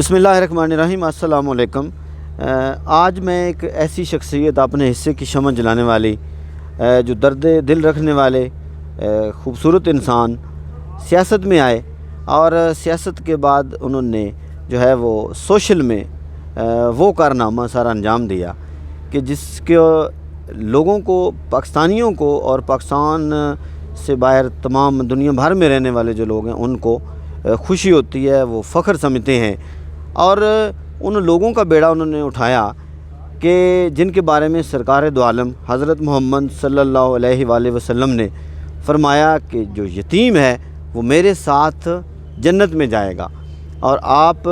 بسم اللہ الرحمن الرحیم، السلام علیکم۔ آج میں ایک ایسی شخصیت اپنے حصے کی شمع جلانے والی، جو درد دل رکھنے والے خوبصورت انسان سیاست میں آئے اور سیاست کے بعد انہوں نے جو ہے وہ سوشل میں وہ کارنامہ سارا انجام دیا کہ جس کے لوگوں کو، پاکستانیوں کو اور پاکستان سے باہر تمام دنیا بھر میں رہنے والے جو لوگ ہیں ان کو خوشی ہوتی ہے، وہ فخر سمجھتے ہیں۔ اور ان لوگوں کا بیڑا انہوں نے اٹھایا کہ جن کے بارے میں سرکار دو عالم حضرت محمد صلی اللہ علیہ وآلہ وسلم نے فرمایا کہ جو یتیم ہے وہ میرے ساتھ جنت میں جائے گا۔ اور آپ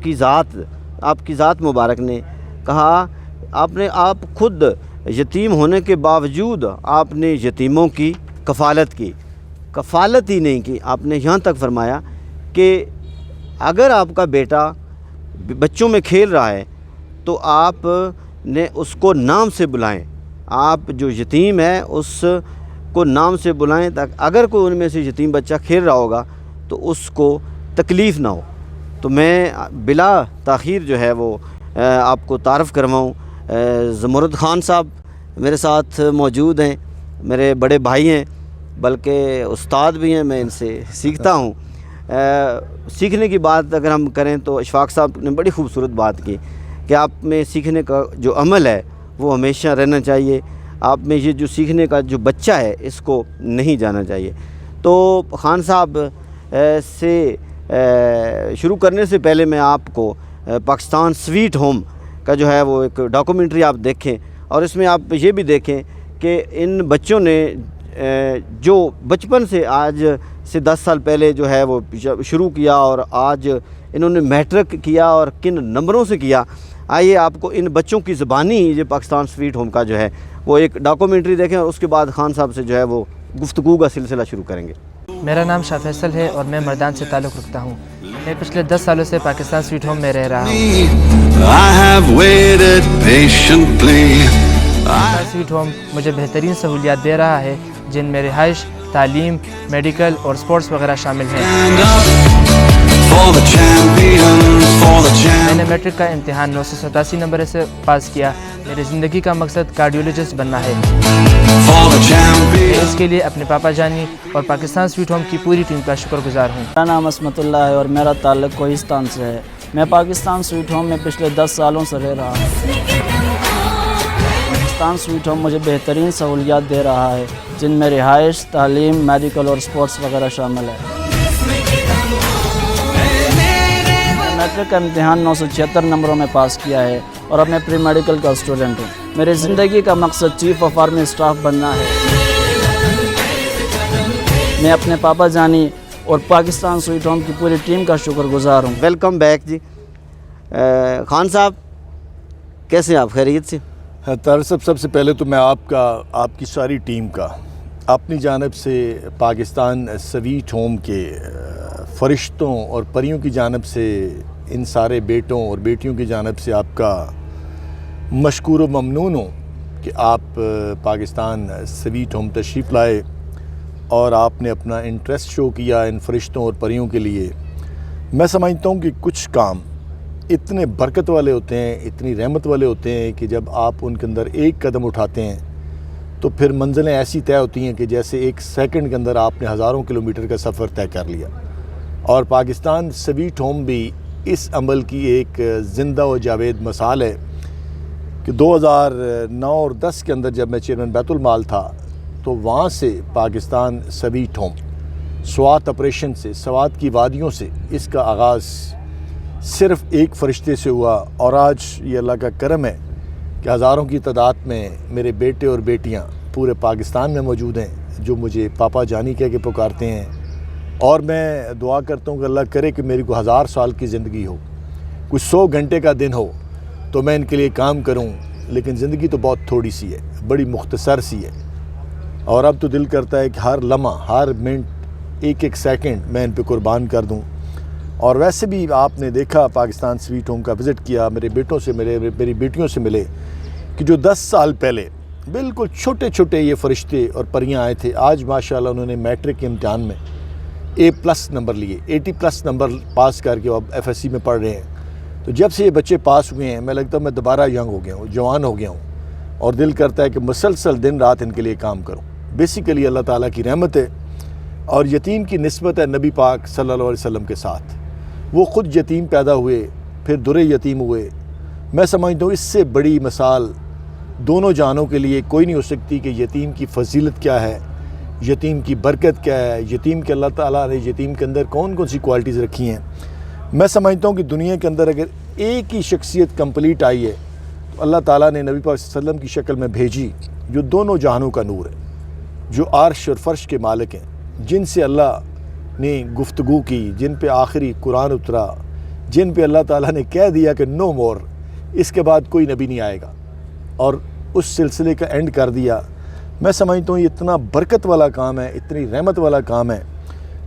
کی ذات مبارک نے کہا، آپ خود یتیم ہونے کے باوجود آپ نے یتیموں کی کفالت ہی نہیں کی۔ آپ نے یہاں تک فرمایا کہ اگر آپ کا بیٹا بچوں میں کھیل رہا ہے تو آپ نے اس کو نام سے بلائیں، آپ جو یتیم ہے اس کو نام سے بلائیں تاکہ اگر کوئی ان میں سے یتیم بچہ کھیل رہا ہوگا تو اس کو تکلیف نہ ہو۔ تو میں بلا تاخیر جو ہے وہ آپ کو تعارف کرواؤں، زمرد خان صاحب میرے ساتھ موجود ہیں، میرے بڑے بھائی ہیں، بلکہ استاد بھی ہیں، میں ان سے سیکھتا ہوں۔ سیکھنے کی بات اگر ہم کریں تو اشفاق صاحب نے بڑی خوبصورت بات کی کہ آپ میں سیکھنے کا جو عمل ہے وہ ہمیشہ رہنا چاہیے، آپ میں یہ جو سیکھنے کا جو بچہ ہے اس کو نہیں جانا چاہیے۔ تو خان صاحب سے شروع کرنے سے پہلے میں آپ کو پاکستان سویٹ ہوم کا جو ہے وہ ایک ڈاکومنٹری آپ دیکھیں، اور اس میں آپ یہ بھی دیکھیں کہ ان بچوں نے جو بچپن سے آج سے 10 سال پہلے جو ہے وہ شروع کیا اور آج انہوں نے میٹرک کیا اور کن نمبروں سے کیا۔ آئیے آپ کو ان بچوں کی زبانی یہ پاکستان سویٹ ہوم کا جو ہے وہ ایک ڈاکومنٹری دیکھیں، اور اس کے بعد خان صاحب سے جو ہے وہ گفتگو کا سلسلہ شروع کریں گے۔ میرا نام شاہ فیصل ہے اور میں مردان سے تعلق رکھتا ہوں۔ میں پچھلے 10 سالوں سے پاکستان سویٹ ہوم میں رہ رہا ہوں۔ پاکستان سویٹ ہوم مجھے بہترین سہولیات دے رہا ہے، جن میں رہائش، تعلیم، میڈیکل اور سپورٹس وغیرہ شامل ہیں۔ میں نے میٹرک کا امتحان 987 نمبر سے پاس کیا۔ میری زندگی کا مقصد کارڈیولوجسٹ بننا ہے۔ میں اس کے لیے اپنے پاپا جانی اور پاکستان سویٹ ہوم کی پوری ٹیم کا شکر گزار ہوں۔ میرا نام عصمت اللہ ہے اور میرا تعلق کوہستان سے ہے۔ میں پاکستان سویٹ ہوم میں پچھلے 10 سالوں سے رہ رہا ہوں۔ پاکستان سویٹ ہوم مجھے بہترین سہولیات دے رہا ہے، جن میں رہائش، تعلیم، میڈیکل اور سپورٹس وغیرہ شامل ہے۔ میٹرک کا امتحان 976 نمبروں میں پاس کیا ہے اور اب میں پری میڈیکل کا اسٹوڈنٹ ہوں۔ میری زندگی کا مقصد چیف آف آرمی اسٹاف بننا ہے۔ میں اپنے پاپا جانی اور پاکستان سویٹ ہوم کی پوری ٹیم کا شکر گزار ہوں۔ ویلکم بیک جی۔ خان صاحب کیسے ہیں آپ؟ خیریت سے؟ طاہر صاحب، سب سے پہلے تو میں آپ کی ساری ٹیم کا اپنی جانب سے پاکستان سویٹ ہوم کے فرشتوں اور پریوں کی جانب سے، ان سارے بیٹوں اور بیٹیوں کی جانب سے آپ کا مشکور و ممنون ہوں کہ آپ پاکستان سویٹ ہوم تشریف لائے اور آپ نے اپنا انٹرسٹ شو کیا ان فرشتوں اور پریوں کے لیے۔ میں سمجھتا ہوں کہ کچھ کام اتنے برکت والے ہوتے ہیں، اتنی رحمت والے ہوتے ہیں کہ جب آپ ان کے اندر ایک قدم اٹھاتے ہیں تو پھر منزلیں ایسی طے ہوتی ہیں کہ جیسے ایک سیکنڈ کے اندر آپ نے ہزاروں کلومیٹر کا سفر طے کر لیا۔ اور پاکستان سویٹ ہوم بھی اس عمل کی ایک زندہ و جاوید مثال ہے کہ 2009 اور 10 کے اندر جب میں چیئرمین بیت المال تھا تو وہاں سے Pakistan sweet home Swat operation سے، سوات کی وادیوں سے اس کا آغاز صرف ایک فرشتے سے ہوا، اور آج یہ اللہ کا کرم ہے کہ ہزاروں کی تعداد میں میرے بیٹے اور بیٹیاں پورے پاکستان میں موجود ہیں جو مجھے پاپا جانی کہہ کے پکارتے ہیں۔ اور میں دعا کرتا ہوں کہ اللہ کرے کہ میری کوئی 1000 سال کی زندگی ہو، کوئی 100 گھنٹے کا دن ہو تو میں ان کے لیے کام کروں، لیکن زندگی تو بہت تھوڑی سی ہے، بڑی مختصر سی ہے، اور اب تو دل کرتا ہے کہ ہر لمحہ، ہر منٹ، ایک سیکنڈ میں ان پہ قربان کر دوں۔ اور ویسے بھی آپ نے دیکھا، پاکستان سویٹ ہوم کا وزٹ کیا، میرے بیٹوں سے ملے، میری بیٹیوں سے ملے، کہ جو 10 سال پہلے بالکل چھوٹے چھوٹے یہ فرشتے اور پریاں آئے تھے، آج ماشاءاللہ انہوں نے میٹرک کے امتحان میں A+ نمبر لیے, 80+ نمبر پاس کر کے اب FSC میں پڑھ رہے ہیں. تو جب سے یہ بچے پاس ہوئے ہیں میں لگتا ہے میں دوبارہ ینگ ہو گیا ہوں, جوان ہو گیا ہوں, اور دل کرتا ہے کہ مسلسل دن رات ان کے لیے کام کروں. بیسیکلی اللہ تعالیٰ کی رحمت ہے, اور یتیم کی نسبت ہے نبی پاک صلی اللہ علیہ وسلم کے ساتھ. وہ خود یتیم پیدا ہوئے, پھر درے یتیم ہوئے. میں سمجھتا ہوں اس سے بڑی مثال دونوں جہانوں کے لیے کوئی نہیں ہو سکتی کہ یتیم کی فضیلت کیا ہے, یتیم کی برکت کیا ہے, یتیم کے اللہ تعالیٰ نے یتیم کے اندر کون کون سی کوالٹیز رکھی ہیں. میں سمجھتا ہوں کہ دنیا کے اندر اگر ایک ہی شخصیت کمپلیٹ آئی ہے تو اللہ تعالیٰ نے نبی پاک صلی اللہ علیہ وسلم کی شکل میں بھیجی, جو دونوں جہانوں کا نور ہے, جو عرش اور فرش کے مالک ہیں, جن سے اللہ نے گفتگو کی, جن پہ آخری قرآن اترا, جن پہ اللہ تعالیٰ نے کہہ دیا کہ نو مور, اس کے بعد کوئی نبی نہیں آئے گا, اور اس سلسلے کا اینڈ کر دیا. میں سمجھتا ہوں یہ اتنا برکت والا کام ہے, اتنی رحمت والا کام ہے.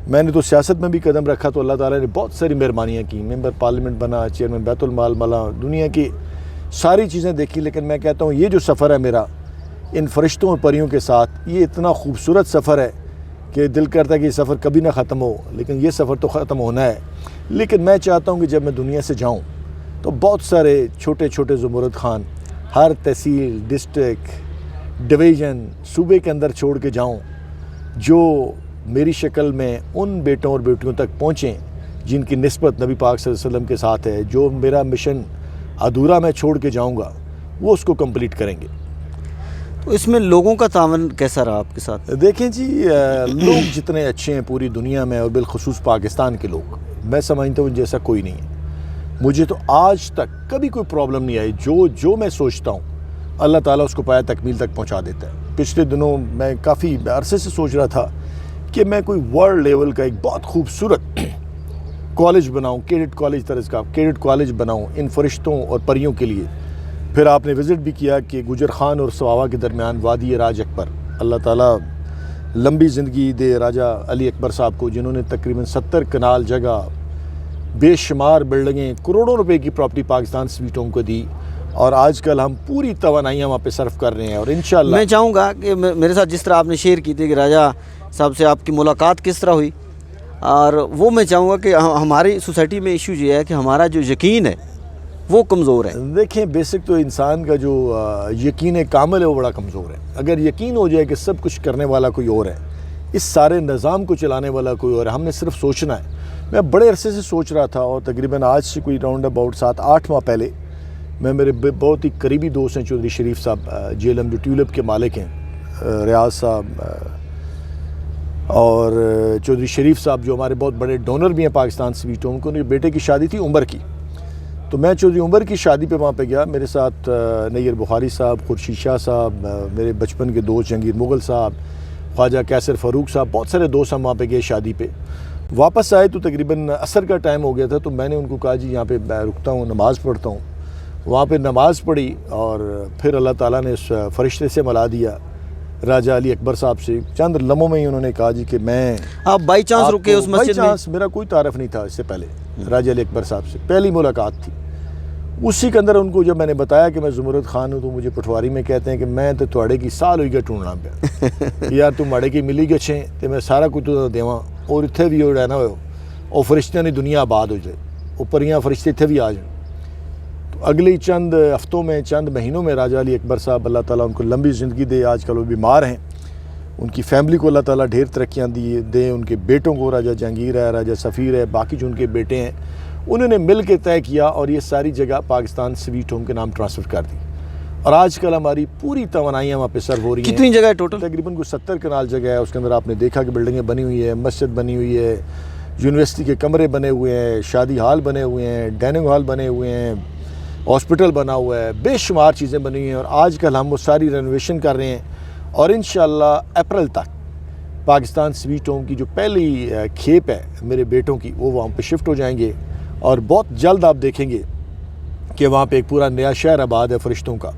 میں نے تو سیاست میں بھی قدم رکھا تو اللہ تعالیٰ نے بہت ساری مہربانیاں کی, ممبر پارلیمنٹ بنا, چیئرمین بیت المال ملا, دنیا کی ساری چیزیں دیکھی. لیکن میں کہتا ہوں یہ جو سفر ہے میرا ان فرشتوں اور پریوں کے ساتھ, یہ اتنا خوبصورت سفر ہے کہ دل کرتا ہے کہ یہ سفر کبھی نہ ختم ہو. لیکن یہ سفر تو ختم ہونا ہے. لیکن میں چاہتا ہوں کہ جب میں دنیا سے جاؤں تو بہت سارے چھوٹے چھوٹے زمرد خان ہر تحصیل, ڈسٹرکٹ, ڈویژن, صوبے کے اندر چھوڑ کے جاؤں, جو میری شکل میں ان بیٹوں اور بیٹیوں تک پہنچیں جن کی نسبت نبی پاک صلی اللہ علیہ وسلم کے ساتھ ہے. جو میرا مشن ادھورا میں چھوڑ کے جاؤں گا وہ اس کو کمپلیٹ کریں گے. تو اس میں لوگوں کا تعاون کیسا رہا آپ کے ساتھ؟ دیکھیں جی, لوگ جتنے اچھے ہیں پوری دنیا میں اور بالخصوص پاکستان کے لوگ, میں سمجھتا ہوں جیسا کوئی نہیں ہے. مجھے تو آج تک کبھی کوئی پرابلم نہیں آئی. جو میں سوچتا ہوں اللہ تعالیٰ اس کو پایا تکمیل تک پہنچا دیتا ہے. پچھلے دنوں میں کافی عرصے سے سوچ رہا تھا کہ میں کوئی ورلڈ لیول کا ایک بہت خوبصورت کالج بناؤں, کیڈٹ کالج طرز کا کیڈٹ کالج بناؤں ان فرشتوں اور پریوں کے لیے. پھر آپ نے وزٹ بھی کیا کہ گجر خان اور سواوا کے درمیان وادی راج اکبر, اللہ تعالیٰ لمبی زندگی دے راجہ علی اکبر صاحب کو, جنہوں نے تقریباً 70 کنال جگہ, بے شمار بلڈنگیں, کروڑوں روپے کی پراپرٹی پاکستان سویٹ ہوم کو دی, اور آج کل ہم پوری توانائیاں وہاں پہ صرف کر رہے ہیں. اور انشاءاللہ میں چاہوں گا کہ میرے ساتھ جس طرح آپ نے شیئر کی تھی کہ راجہ صاحب سے آپ کی ملاقات کس طرح ہوئی, اور وہ میں چاہوں گا کہ ہماری سوسائٹی میں ایشو یہ ہے کہ ہمارا جو یقین ہے وہ کمزور ہے. دیکھیں بیسک تو انسان کا جو یقین کامل ہے وہ بڑا کمزور ہے. اگر یقین ہو جائے کہ سب کچھ کرنے والا کوئی اور ہے, اس سارے نظام کو چلانے والا کوئی اور ہے, ہم نے صرف سوچنا ہے. میں بڑے عرصے سے سوچ رہا تھا, اور تقریباً آج سے کوئی راؤنڈ اباؤٹ 7-8 ماہ پہلے میں, میرے بہت ہی قریبی دوست ہیں چودھری شریف صاحب جیلم, جو ٹیولپ کے مالک ہیں, ریاض صاحب, اور چودھری شریف صاحب جو ہمارے بہت بڑے ڈونر بھی ہیں پاکستان سویٹ ہوم کو. ان کے بیٹے کی شادی تھی عمر کی, تو میں چودھری عمر کی شادی پہ وہاں پہ گیا. میرے ساتھ نیر بخاری صاحب, خورشید شاہ صاحب, میرے بچپن کے دوست جہانگیر مغل صاحب, خواجہ کیسر فاروق صاحب, بہت سارے دوست ہم وہاں پہ گئے شادی پہ. واپس آئے تو تقریباً عصر کا ٹائم ہو گیا تھا, تو میں نے ان کو کہا جی یہاں پہ رکتا ہوں, نماز پڑھتا ہوں. وہاں پہ نماز پڑھی, اور پھر اللہ تعالیٰ نے اس فرشتے سے ملا دیا راجہ علی اکبر صاحب سے. چند لمحوں میں ہی انہوں نے کہا جی کہ میں, آپ بائی چانس رکے اس مسجد میں؟ بائی چانس, میرا کوئی تعارف نہیں تھا اس سے پہلے. راجہ علی اکبر صاحب سے پہلی ملاقات تھی. اسی کے اندر ان کو جب میں نے بتایا کہ میں زمرد خان ہوں, تو مجھے پٹواری میں کہتے ہیں کہ میں تو تھوڑے کی سال ہوئی گیا ٹونڈنا پہ یار تم ماڑے کی ملی گئے چھیں تو میں سارا کچھ تو دیواں, اور اتنے بھی ہو رہنا ہو, اور فرشتیاں نے دنیا آباد ہو جائے, اور پریاں فرشتے اتنے بھی آ جائیں. تو اگلی چند ہفتوں میں, چند مہینوں میں راجہ علی اکبر صاحب, اللہ تعالیٰ ان کو لمبی زندگی دے, آج کل وہ بیمار ہیں, ان کی فیملی کو اللہ تعالیٰ ڈھیر ترقیاں دیں. ان کے بیٹوں کو, راجہ جہانگیر ہے, راجہ سفیر ہے, باقی جو ان کے بیٹے ہیں, انہوں نے مل کے طے کیا اور یہ ساری جگہ پاکستان سویٹ ہوم کے نام ٹرانسفر کر دی. اور آج کل ہماری پوری توانائیاں وہاں پہ سرو ہو رہی ہیں. کتنی جگہ ہے ٹوٹل؟ تقریباً کوئی 70 کنال جگہ ہے. اس کے اندر آپ نے دیکھا کہ بلڈنگیں بنی ہوئی ہے, مسجد بنی ہوئی ہے, یونیورسٹی کے کمرے بنے ہوئے ہیں, شادی ہال بنے ہوئے ہیں, ڈائننگ ہال بنے ہوئے ہیں, ہاسپٹل بنا ہوا ہے, بے شمار چیزیں بنی ہوئی ہیں. اور آج کل ہم وہ ساری رینوویشن کر رہے ہیں, اور انشاءاللہ اپریل تک پاکستان سویٹ ہوم کی جو پہلی کھیپ ہے میرے بیٹوں کی, وہ وہاں پہ شفٹ ہو جائیں گے. اور بہت جلد آپ دیکھیں گے کہ وہاں پہ ایک پورا نیا شہر آباد ہے فرشتوں کا.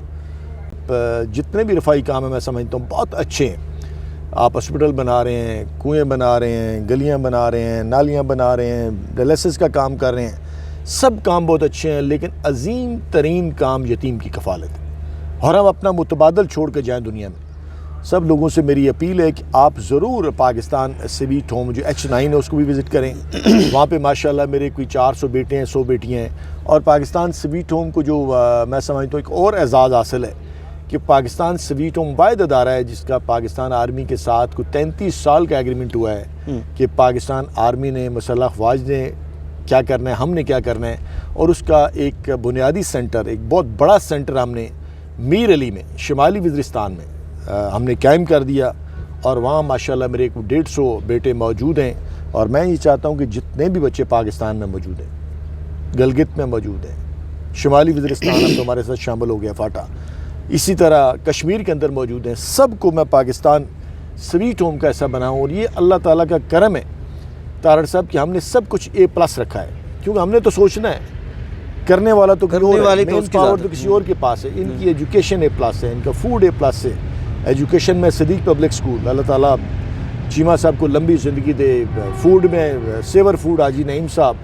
جتنے بھی رفائی کام ہیں میں سمجھتا ہوں بہت اچھے ہیں. آپ ہاسپٹل بنا رہے ہیں, کنویں بنا رہے ہیں, گلیاں بنا رہے ہیں, نالیاں بنا رہے ہیں, ڈائلسس کا کام کر رہے ہیں, سب کام بہت اچھے ہیں. لیکن عظیم ترین کام یتیم کی کفالت ہے, اور ہم اپنا متبادل چھوڑ کے جائیں دنیا میں. سب لوگوں سے میری اپیل ہے کہ آپ ضرور پاکستان سویٹ ہوم جو H9 ہے اس کو بھی وزٹ کریں. وہاں پہ ماشاءاللہ میرے کوئی 400 بیٹے ہیں, 100 بیٹیاں ہیں. اور پاکستان سویٹ ہوم کو جو میں سمجھتا ہوں ایک اور اعزاز حاصل ہے کہ پاکستان سویٹ ہوم واحد ادارہ ہے جس کا پاکستان آرمی کے ساتھ کوئی 33 سال کا ایگریمنٹ ہوا ہے کہ پاکستان آرمی نے, مسلح افواج نے کیا کرنا ہے, ہم نے کیا کرنا ہے. اور اس کا ایک بنیادی سینٹر, ایک بہت بڑا سینٹر ہم نے میر علی میں شمالی وزیرستان میں ہم نے قائم کر دیا. اور وہاں ماشاءاللہ میرے 150 بیٹے موجود ہیں. اور میں یہ چاہتا ہوں کہ جتنے بھی بچے پاکستان میں موجود ہیں, گلگت میں موجود ہیں, شمالی وزیرستان اب تو ہمارے ساتھ شامل ہو گیا فاٹا, اسی طرح کشمیر کے اندر موجود ہیں, سب کو میں پاکستان سویٹ ہوم کا ایسا بناؤں. اور یہ اللہ تعالیٰ کا کرم ہے طارق صاحب کہ ہم نے سب کچھ A+ رکھا ہے, کیونکہ ہم نے تو سوچنا ہے, کرنے والا تو مین پاور تو کسی اور کے پاس ہے. ان کی ایجوکیشن A+ ہے, ان کا فوڈ A+ ہے. ایجوکیشن میں صدیق پبلک سکول, اللہ تعالیٰ چیمہ صاحب کو لمبی زندگی دے. فوڈ میں سیور فوڈ حاجی نعیم صاحب,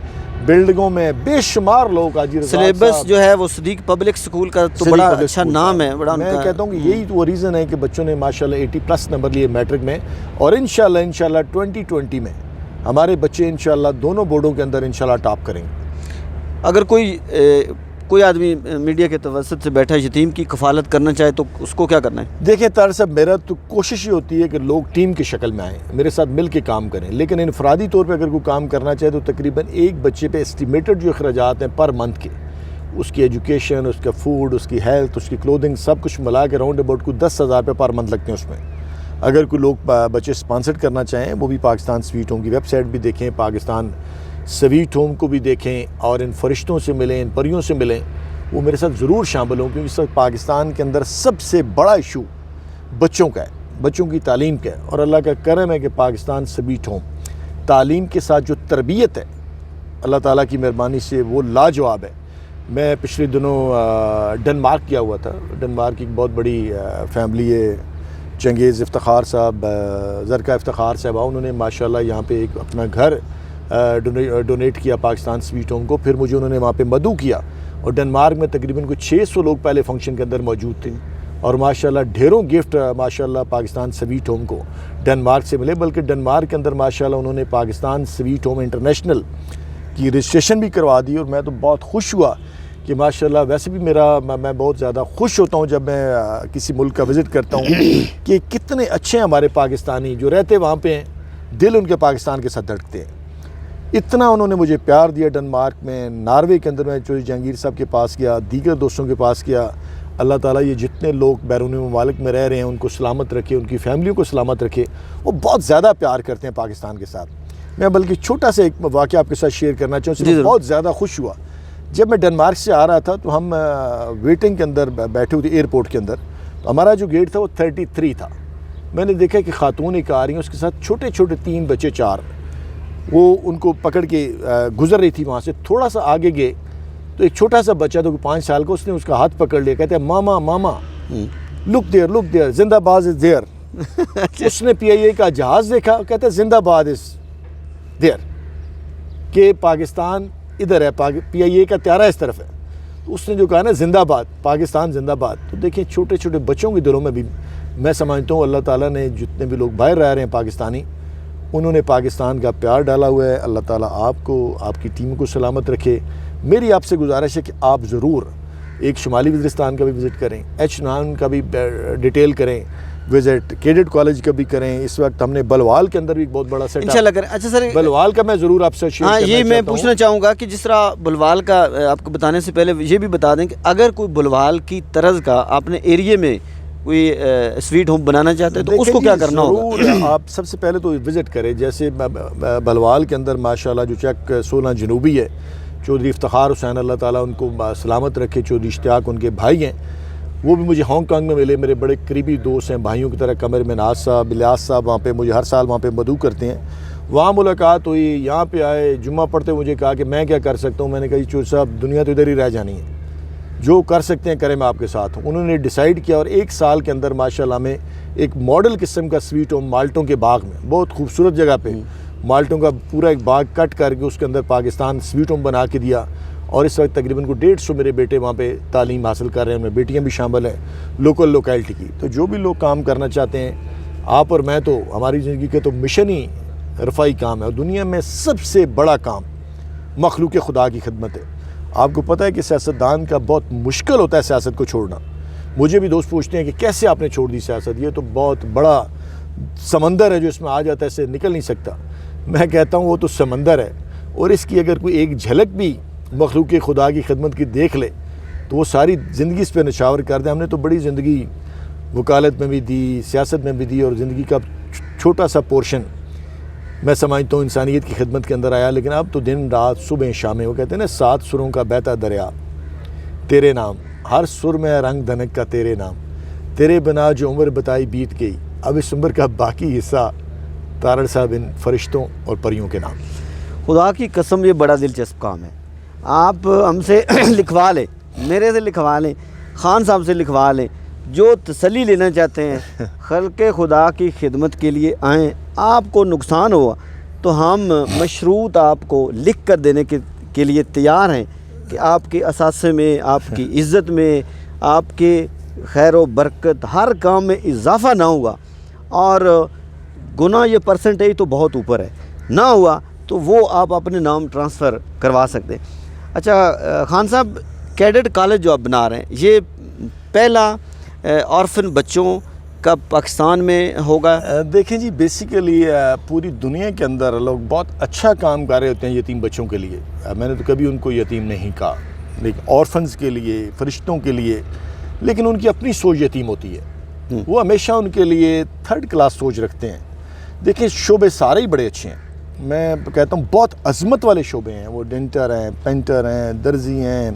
بلڈنگوں میں بے شمار لوگ, حاجی رضا صاحب. سلیبس جو ہے وہ صدیق پبلک سکول کا تو بڑا اچھا نام ہے, بڑا میں کہتا ہوں کہ یہی تو وہ ریزن ہے کہ بچوں نے ماشاءاللہ 80+ نمبر لیے میٹرک میں. اور انشاءاللہ 2020 میں ہمارے بچے انشاءاللہ دونوں بورڈوں کے اندر انشاءاللہ ٹاپ کریں گے. اگر کوئی آدمی میڈیا کے توسط سے بیٹھا یتیم کی کفالت کرنا چاہے تو اس کو کیا کرنا ہے؟ دیکھیں طارق صاحب, میرا تو کوشش یہ ہوتی ہے کہ لوگ ٹیم کی شکل میں آئیں, میرے ساتھ مل کے کام کریں. لیکن انفرادی طور پہ اگر کوئی کام کرنا چاہے تو تقریباً ایک بچے پہ اسٹیمیٹڈ جو اخراجات ہیں پر منتھ کے, اس کی ایجوکیشن, اس کا فوڈ, اس کی ہیلتھ, اس کی کلودنگ, سب کچھ ملا کے راؤنڈ اباؤٹ کو 10,000 روپے پر منتھ لگتے ہیں اس میں. اگر کوئی لوگ بچے اسپانسر کرنا چاہیں وہ بھی پاکستان سویٹ ہوم کی ویب سائٹ بھی دیکھیں, پاکستان سویٹ ہوم کو بھی دیکھیں, اور ان فرشتوں سے ملیں, ان پریوں سے ملیں. وہ میرے ساتھ ضرور شامل ہوں, کیونکہ اس وقت پاکستان کے اندر سب سے بڑا ایشو بچوں کا ہے, بچوں کی تعلیم کا ہے. اور اللہ کا کرم ہے کہ پاکستان سویٹ ہوم تعلیم کے ساتھ جو تربیت ہے اللہ تعالیٰ کی مہربانی سے وہ لاجواب ہے. میں پچھلے دنوں ڈنمارک گیا ہوا تھا. ڈنمارک کی ایک بہت بڑی فیملی ہے, چنگیز افتخار صاحب, زرکا افتخار صاحبہ, انہوں نے ماشاءاللہ یہاں پہ ایک اپنا گھر ڈونیٹ کیا پاکستان سویٹ ہوم کو. پھر مجھے انہوں نے وہاں پہ مدعو کیا, اور ڈنمارک میں تقریباً کچھ 600 لوگ پہلے فنکشن کے اندر موجود تھے. اور ماشاءاللہ ڈھیروں گفٹ ماشاءاللہ پاکستان سویٹ ہوم کو ڈنمارک سے ملے. بلکہ ڈنمارک کے اندر ماشاءاللہ انہوں نے پاکستان سویٹ ہوم انٹرنیشنل کی رجسٹریشن بھی کروا دی. اور میں تو بہت خوش ہوا کہ ماشاءاللہ, ویسے بھی میں بہت زیادہ خوش ہوتا ہوں جب میں کسی ملک کا وزٹ کرتا ہوں کہ کتنے اچھے ہیں ہمارے پاکستانی جو رہتے وہاں پہ ہیں, دل ان کے پاکستان کے ساتھ دھڑکتے ہیں. اتنا انہوں نے مجھے پیار دیا ڈنمارک میں. ناروے کے اندر میں چودھری جہانگیر صاحب کے پاس گیا, دیگر دوستوں کے پاس گیا. اللہ تعالیٰ یہ جتنے لوگ بیرون ممالک میں رہ رہے ہیں ان کو سلامت رکھے, ان کی فیملیوں کو سلامت رکھے. وہ بہت زیادہ پیار کرتے ہیں پاکستان کے ساتھ. میں بلکہ چھوٹا سا ایک واقعہ آپ کے ساتھ شیئر کرنا چاہوں. میں بہت زیادہ خوش ہوا جب میں ڈنمارک سے آ رہا تھا تو ہم ویٹنگ کے اندر بیٹھے ہوئے تھے ایئرپورٹ کے اندر. ہمارا جو گیٹ تھا وہ 33 تھا. میں نے دیکھا کہ خاتون ایک آ رہی ہیں, اس کے ساتھ چھوٹے چھوٹے 3 بچے 4, وہ ان کو پکڑ کے گزر رہی تھی. وہاں سے تھوڑا سا آگے گئے تو ایک چھوٹا سا بچہ تو 5 سال کا, اس نے اس کا ہاتھ پکڑ لیا, کہتے ہیں ماما ماما لک دیئر زندہ باد از دیئر. اس نے PIA کا جہاز دیکھا, کہتے ہیں زندہ باد از دیئر, کہ پاکستان ادھر ہے, PIA کا طیارہ اس طرف ہے. تو اس نے جو کہا نا زندہ باد, پاکستان زندہ باد. تو دیکھیں چھوٹے چھوٹے بچوں کے دلوں میں بھی میں سمجھتا ہوں اللہ تعالیٰ نے جتنے بھی لوگ باہر رہ رہے ہیں پاکستانی, انہوں نے پاکستان کا پیار ڈالا ہوا ہے. اللہ تعالیٰ آپ کو, آپ کی ٹیم کو سلامت رکھے. میری آپ سے گزارش ہے کہ آپ ضرور ایک شمالی وزیرستان کا بھی وزٹ کریں, H9 کا بھی ڈیٹیل کریں وزٹ, کیڈٹ کالج کا بھی کریں. اس وقت ہم نے بلوال کے اندر بھی ایک بہت بڑا سیٹ انشاءاللہ کریں. اچھا سر, بلوال کا میں ضرور آپ سے شیئر کرنا چاہتا ہوں. یہ میں پوچھنا چاہوں گا کہ جس طرح بلوال کا آپ کو بتانے سے پہلے یہ بھی بتا دیں کہ اگر کوئی بلوال کی طرز کا آپ نے ایریے میں کوئی سویٹ ہوم بنانا چاہتے ہیں تو اس کو کیا کرنا ہوگا؟ آپ سب سے پہلے تو وزٹ کریں. جیسے بلوال کے اندر ماشاءاللہ جو چک 16 جنوبی ہے, چودھری افتخار حسین اللہ تعالیٰ ان کو سلامت رکھے, چودھری اشتیاق ان کے بھائی ہیں, وہ بھی مجھے ہانگ کانگ میں ملے. میرے بڑے قریبی دوست ہیں, بھائیوں کی طرح. قمر مناز صاحب, الیاس صاحب وہاں پہ مجھے ہر سال وہاں پہ مدعو کرتے ہیں. وہاں ملاقات ہوئی, یہاں پہ آئے, جمعہ پڑھتے مجھے کہا کہ میں کیا کر سکتا ہوں. میں نے کہا چودھری صاحب دنیا تو ادھر ہی رہ جانی ہے, جو کر سکتے ہیں کریں, میں آپ کے ساتھ ہوں. انہوں نے ڈیسائیڈ کیا اور 1 سال کے اندر ماشاءاللہ میں ایک ماڈل قسم کا سویٹ ہوم مالٹوں کے باغ میں, بہت خوبصورت جگہ پہ, مالٹوں کا پورا ایک باغ کٹ کر کے اس کے اندر پاکستان سویٹ ہوم بنا کے دیا. اور اس وقت تقریباً کو 150 میرے بیٹے وہاں پہ تعلیم حاصل کر رہے ہیں، ان میں بیٹیاں بھی شامل ہیں لوکل لوکیلٹی کی۔ تو جو بھی لوگ کام کرنا چاہتے ہیں، آپ اور میں، تو ہماری زندگی کے تو مشن ہی رفائی کام ہے، اور دنیا میں سب سے بڑا کام مخلوق خدا کی خدمت ہے۔ آپ کو پتہ ہے کہ سیاستدان کا بہت مشکل ہوتا ہے سیاست کو چھوڑنا۔ مجھے بھی دوست پوچھتے ہیں کہ کیسے آپ نے چھوڑ دی سیاست، یہ تو بہت بڑا سمندر ہے جو اس میں آ جاتا ہے، اس سے نکل نہیں سکتا۔ میں کہتا ہوں وہ تو سمندر ہے، اور اس کی اگر کوئی ایک جھلک بھی مخلوق خدا کی خدمت کی دیکھ لے تو وہ ساری زندگی اس پہ نشاور کر دیں۔ ہم نے تو بڑی زندگی وکالت میں بھی دی، سیاست میں بھی دی، اور زندگی کا چھوٹا سا پورشن میں سمجھتا ہوں انسانیت کی خدمت کے اندر آیا۔ لیکن اب تو دن رات صبح شامیں، وہ کہتے ہیں نا 7 سروں کا بہتا دریا تیرے نام، ہر سر میں رنگ دھنک کا تیرے نام، تیرے بنا جو عمر بتائی بیت گئی، اب اس عمر کا باقی حصہ تارڑ صاحب ان فرشتوں اور پریوں کے نام۔ خدا کی قسم یہ بڑا دلچسپ کام ہے۔ آپ ہم سے لکھوا لیں، میرے سے لکھوا لیں، خان صاحب سے لکھوا لیں، جو تسلی لینا چاہتے ہیں خلق خدا کی خدمت کے لیے آئیں۔ آپ کو نقصان ہوا تو ہم مشروط آپ کو لکھ کر دینے کے لیے تیار ہیں کہ آپ کے اثاثے میں، آپ کی عزت میں، آپ کے خیر و برکت ہر کام میں اضافہ نہ ہوا، اور گناہ یہ پرسنٹیج تو بہت اوپر ہے، نہ ہوا تو وہ آپ اپنے نام ٹرانسفر کروا سکتے ہیں۔ اچھا خان صاحب، کیڈٹ کالج جو آپ بنا رہے ہیں، یہ پہلا آرفن بچوں کا پاکستان میں ہوگا؟ دیکھیں جی، بیسیکلی پوری دنیا کے اندر لوگ بہت اچھا کام کر رہے ہوتے ہیں یتیم بچوں کے لیے۔ میں نے تو کبھی ان کو یتیم نہیں کہا، لیکن آرفنز کے لیے، فرشتوں کے لیے، لیکن ان کی اپنی سوچ یتیم ہوتی ہے۔ وہ ہمیشہ ان کے لیے 3rd کلاس سوچ رکھتے ہیں۔ دیکھیں شعبے سارے ہی بڑے اچھے ہیں، میں کہتا ہوں بہت عظمت والے شعبے ہیں، وہ ڈینٹر ہیں، پینٹر ہیں، درزی ہیں،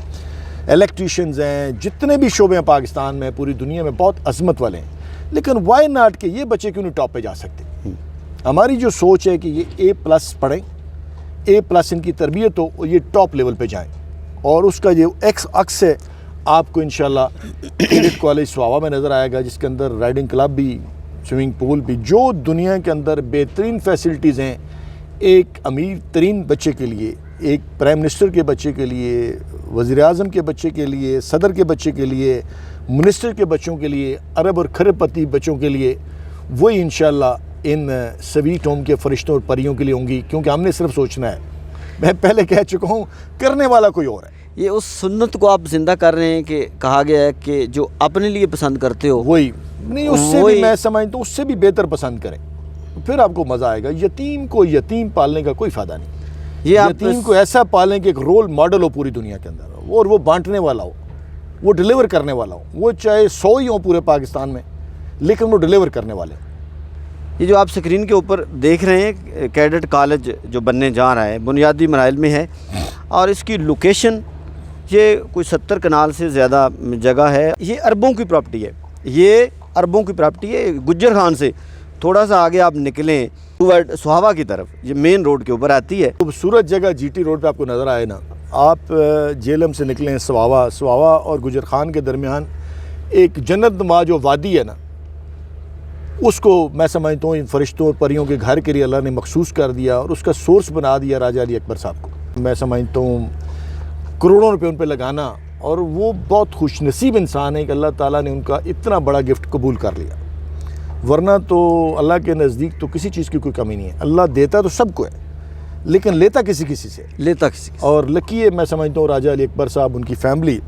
الیکٹریشنز ہیں، جتنے بھی شعبے ہیں پاکستان میں، پوری دنیا میں بہت عظمت والے ہیں۔ لیکن وائی ناٹ کہ یہ بچے کیوں نہیں ٹاپ پہ جا سکتے؟ ہماری جو سوچ ہے کہ یہ A+ پڑھیں، A+ ان کی تربیت ہو، یہ ٹاپ لیول پہ جائیں، اور اس کا یہ عکس ہے آپ کو انشاءاللہ کیڈٹ کالج سواوا میں نظر آئے گا، جس کے اندر رائڈنگ کلب بھی، سوئمنگ پول بھی، جو دنیا کے اندر بہترین فیسلٹیز ہیں ایک امیر ترین بچے کے لیے، ایک پرائم منسٹر کے بچے کے لیے، وزیر اعظم کے بچے کے لیے، صدر کے بچے کے لیے، منسٹر کے بچوں کے لیے، ارب اور کھرب پتی بچوں کے لیے، وہی انشاءاللہ ان سویٹ ہوم کے فرشتوں اور پریوں کے لیے ہوں گی، کیونکہ ہم نے صرف سوچنا ہے۔ میں پہلے کہہ چکا ہوں، کرنے والا کوئی اور ہے۔ یہ اس سنت کو آپ زندہ کر رہے ہیں کہ کہا گیا ہے کہ جو اپنے لیے پسند کرتے ہو وہی نہیں، اس سے بھی میں سمجھتا ہوں اس سے بھی بہتر پسند کریں، پھر آپ کو مزہ آئے گا۔ یتیم کو یتیم پالنے کا کوئی فائدہ نہیں۔ یتیم کو ایسا پالیں کہ ایک رول ماڈل ہو پوری دنیا کے اندر، اور وہ بانٹنے والا ہو، وہ ڈیلیور کرنے والا ہو، وہ چاہے 100 ہی ہوں پورے پاکستان میں، لیکن وہ ڈیلیور کرنے والے۔ یہ جو آپ سکرین کے اوپر دیکھ رہے ہیں کیڈٹ کالج جو بننے جا رہا ہے، بنیادی مراحل میں ہے، اور اس کی لوکیشن یہ کوئی 70 کنال سے زیادہ جگہ ہے۔ یہ اربوں کی پراپرٹی ہے، یہ اربوں کی پراپرٹی ہے۔ گجر خان سے تھوڑا سا آگے آپ نکلیں سواوا کی طرف، یہ مین روڈ کے اوپر آتی ہے۔ خوبصورت جگہ GT روڈ پہ آپ کو نظر آئے نا، آپ جیلم سے نکلیں سواوا اور گجر خان کے درمیان ایک جنت نما جو وادی ہے نا، اس کو میں سمجھتا ہوں ان فرشتوں اور پریوں کے گھر کے لیے اللہ نے مخصوص کر دیا، اور اس کا سورس بنا دیا راجہ علی اکبر صاحب کو۔ میں سمجھتا ہوں کروڑوں روپے ان پہ لگانا، اور وہ بہت خوش نصیب انسان ہے کہ اللہ تعالیٰ نے ان کا اتنا بڑا گفٹ قبول کر لیا، ورنہ تو اللہ کے نزدیک تو کسی چیز کی کوئی کمی نہیں ہے۔ اللہ دیتا تو سب کو ہے، لیکن لیتا کسی سے، لیتا کسی سے۔ اور لکی ہے میں سمجھتا ہوں راجہ علی اکبر صاحب، ان کی فیملی،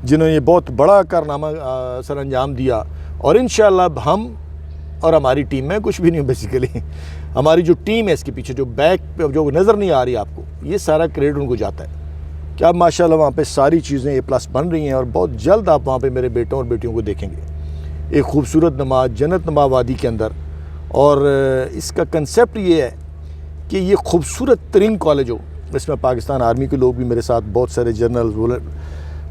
جنہوں نے یہ بہت بڑا کارنامہ سر انجام دیا، اور انشاءاللہ ہم اور ہماری ٹیم میں کچھ بھی نہیں بیسیکلی، ہماری جو ٹیم ہے اس کے پیچھے جو بیک پہ جو نظر نہیں آ رہی آپ کو، یہ سارا کریڈٹ ان کو جاتا ہے کہ اب ماشاءاللہ وہاں پہ ساری چیزیں A+ بن رہی ہیں، اور بہت جلد آپ وہاں پہ میرے بیٹوں اور بیٹیوں کو دیکھیں گے ایک خوبصورت نما جنت نما وادی کے اندر۔ اور اس کا کنسیپٹ یہ ہے کہ یہ خوبصورت ترین کالج ہو، اس میں پاکستان آرمی کے لوگ بھی میرے ساتھ، بہت سارے جنرل،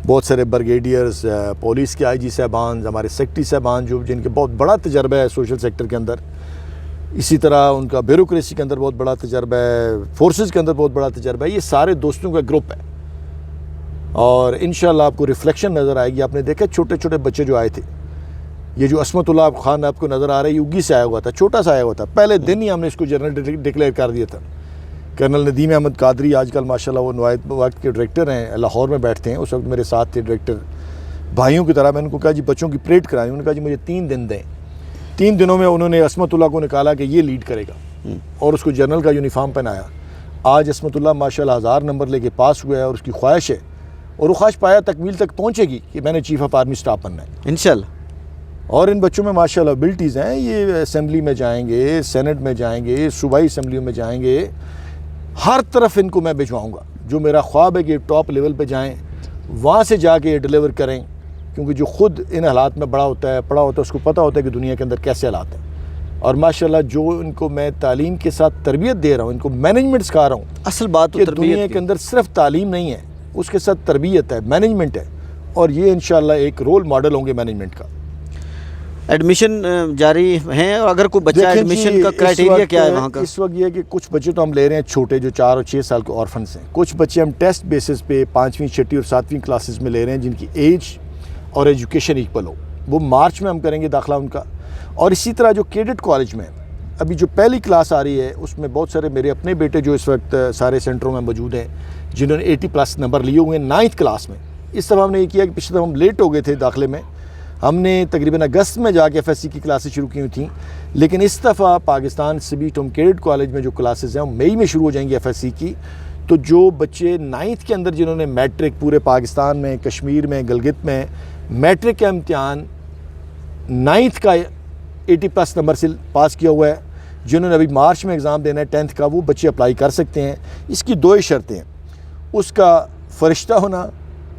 بہت سارے برگیڈیئرز، پولیس کے IG صاحبان، ہمارے سیکٹری صاحبان جو جن کے بہت بڑا تجربہ ہے سوشل سیکٹر کے اندر، اسی طرح ان کا بیوروکریسی کے اندر بہت بڑا تجربہ ہے، فورسز کے اندر بہت بڑا تجربہ ہے۔ یہ سارے دوستوں کا گروپ ہے، اور انشاءاللہ آپ کو ریفلیکشن نظر آئے گی۔ آپ نے دیکھا چھوٹے چھوٹے بچے جو آئے تھے، یہ جو عصمت اللہ خان آپ کو نظر آ رہا ہے، یہ اگی سے آیا ہوا تھا، چھوٹا سا آیا ہوا تھا، پہلے دن ہی ہم نے اس کو جنرل ڈکلیئر کر دیا تھا کرنل ندیم احمد قادری آج کل ماشاءاللہ وہ نوائد وقت کے ڈائریکٹر ہیں، لاہور میں بیٹھتے ہیں، اس وقت میرے ساتھ تھے ڈائریکٹر، بھائیوں کی طرح. میں نے ان کو کہا جی بچوں کی پریڈ کرائیں، انہوں نے کہا جی مجھے 3 دن دیں. 3 دنوں میں انہوں نے عصمت اللہ کو نکالا کہ یہ لیڈ کرے گا اور اس کو جنرل کا یونیفارم پہنایا. آج عصمت اللہ ماشاءاللہ 1000 نمبر لے کے پاس ہوا ہے اور اس کی خواہش ہے اور وہ خواہش پایا تکمیل تک پہنچے گی کہ میں نے چیف آف آرمی اسٹاف بننا ہے انشاءاللہ. اور ان بچوں میں ماشاءاللہ ابلٹیز ہیں، یہ اسمبلی میں جائیں گے، سینٹ میں جائیں گے، صوبائی اسمبلیوں میں جائیں گے، ہر طرف ان کو میں بھجواؤں گا. جو میرا خواب ہے کہ ٹاپ لیول پہ جائیں، وہاں سے جا کے ڈیلیور کریں، کیونکہ جو خود ان حالات میں بڑا ہوتا ہے پڑا ہوتا ہے اس کو پتہ ہوتا ہے کہ دنیا کے اندر کیسے حالات ہیں. اور ماشاءاللہ جو ان کو میں تعلیم کے ساتھ تربیت دے رہا ہوں، ان کو مینجمنٹ سکھا رہا ہوں. اصل بات تو کہ تربیت دنیا کی. کے اندر صرف تعلیم نہیں ہے، اس کے ساتھ تربیت ہے، مینجمنٹ ہے، اور یہ انشاءاللہ ایک رول ماڈل ہوں گے مینجمنٹ کا. ایڈمیشن جاری ہیں، اور اگر کوئی بچہ ایڈمیشن کا کرائٹیریا کیا ہے وہاں کا؟ اس وقت یہ ہے کہ کچھ بچے تو ہم لے رہے ہیں چھوٹے جو 4 اور 6 سال کے آرفنس ہیں. کچھ بچے ہم ٹیسٹ بیسس پہ 5ویں 6ٹھی اور 7ویں کلاسز میں لے رہے ہیں جن کی ایج اور ایجوکیشن ایکول ہو. وہ مارچ میں ہم کریں گے داخلہ ان کا. اور اسی طرح جو کیڈٹ کالج میں ابھی جو پہلی کلاس آ رہی ہے اس میں بہت سارے میرے اپنے بیٹے جو اس وقت سارے سینٹروں میں موجود ہیں جنہوں نے 80+ نمبر لیے ہوئے ہیں 9th کلاس میں. اس طرح ہم نے یہ کیا کہ پچھلے دفعہ ہم لیٹ ہو گئے تھے داخلے میں، ہم نے تقریباً اگست میں جا کے FSC کی کلاسز شروع کی ہوئی تھیں، لیکن اس دفعہ پاکستان سبیٹ ہوم کیڈٹ کالج میں جو کلاسز ہیں وہ مئی میں شروع ہو جائیں گی FSC کی. تو جو بچے 9th کے اندر جنہوں نے میٹرک پورے پاکستان میں، کشمیر میں، گلگت میں میٹرک کا امتحان 9th کا 80+ نمبر سے پاس کیا ہوا ہے، جنہوں نے ابھی مارچ میں ایگزام دینا ہے 10th کا، وہ بچے اپلائی کر سکتے ہیں. اس کی 2 ہی شرطیں ہیں، اس کا فرشتہ ہونا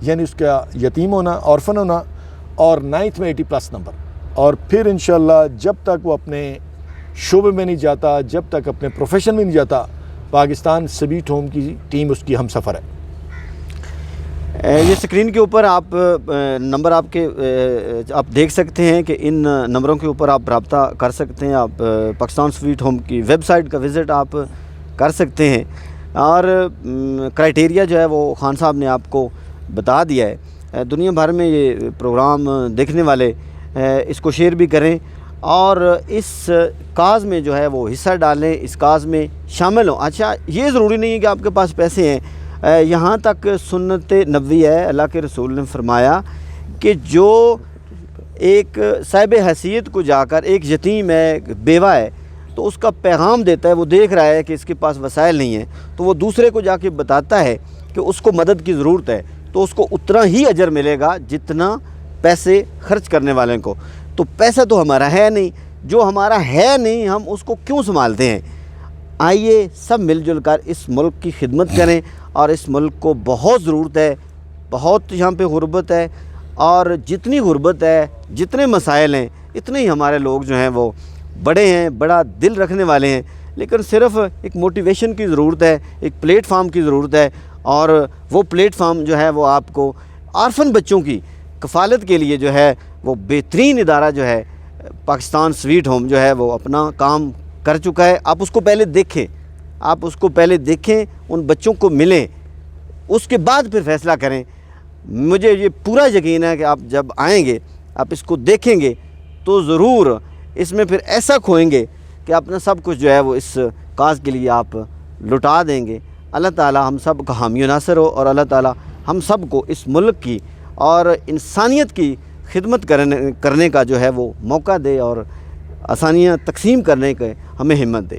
یعنی اس کا یتیم ہونا، آرفن ہونا، اور 9th میں 80+ نمبر. اور پھر انشاءاللہ جب تک وہ اپنے شعبے میں نہیں جاتا، جب تک اپنے پروفیشن میں نہیں جاتا، پاکستان سبیٹ ہوم کی ٹیم اس کی ہم سفر ہے. یہ سکرین کے اوپر آپ نمبر آپ کے آپ دیکھ سکتے ہیں کہ ان نمبروں کے اوپر آپ رابطہ کر سکتے ہیں. آپ پاکستان سویٹ ہوم کی ویب سائٹ کا وزٹ آپ کر سکتے ہیں، اور کرائٹیریا جو ہے وہ خان صاحب نے آپ کو بتا دیا ہے. دنیا بھر میں یہ پروگرام دیکھنے والے اس کو شیئر بھی کریں اور اس کاز میں جو ہے وہ حصہ ڈالیں، اس کاز میں شامل ہوں. اچھا، یہ ضروری نہیں ہے کہ آپ کے پاس پیسے ہیں. یہاں تک سنت نبوی ہے، اللہ کے رسول نے فرمایا کہ جو ایک صاحب حیثیت کو جا کر، ایک یتیم ہے، بیوہ ہے، تو اس کا پیغام دیتا ہے، وہ دیکھ رہا ہے کہ اس کے پاس وسائل نہیں ہیں، تو وہ دوسرے کو جا کے بتاتا ہے کہ اس کو مدد کی ضرورت ہے، تو اس کو اتنا ہی اجر ملے گا جتنا پیسے خرچ کرنے والے کو. تو پیسہ تو ہمارا ہے نہیں، جو ہمارا ہے نہیں ہم اس کو کیوں سنبھالتے ہیں؟ آئیے سب مل جل کر اس ملک کی خدمت کریں، اور اس ملک کو بہت ضرورت ہے، بہت یہاں پہ غربت ہے، اور جتنی غربت ہے، جتنے مسائل ہیں، اتنے ہی ہمارے لوگ جو ہیں وہ بڑے ہیں، بڑا دل رکھنے والے ہیں. لیکن صرف ایک موٹیویشن کی ضرورت ہے، ایک پلیٹ فارم کی ضرورت ہے، اور وہ پلیٹ فارم جو ہے وہ آپ کو آرفن بچوں کی کفالت کے لیے جو ہے وہ بہترین ادارہ جو ہے پاکستان سویٹ ہوم جو ہے وہ اپنا کام کر چکا ہے. آپ اس کو پہلے دیکھیں، آپ اس کو پہلے دیکھیں، ان بچوں کو ملیں، اس کے بعد پھر فیصلہ کریں. مجھے یہ پورا یقین ہے کہ آپ جب آئیں گے، آپ اس کو دیکھیں گے تو ضرور اس میں پھر ایسا کھوئیں گے کہ اپنا سب کچھ جو ہے وہ اس کاز کے لیے آپ لٹا دیں گے. اللہ تعالی ہم سب کا حامی و ناصر ہو، اور اللہ تعالی ہم سب کو اس ملک کی اور انسانیت کی خدمت کرنے کا جو ہے وہ موقع دے، اور آسانیاں تقسیم کرنے کے ہمیں ہمت دے.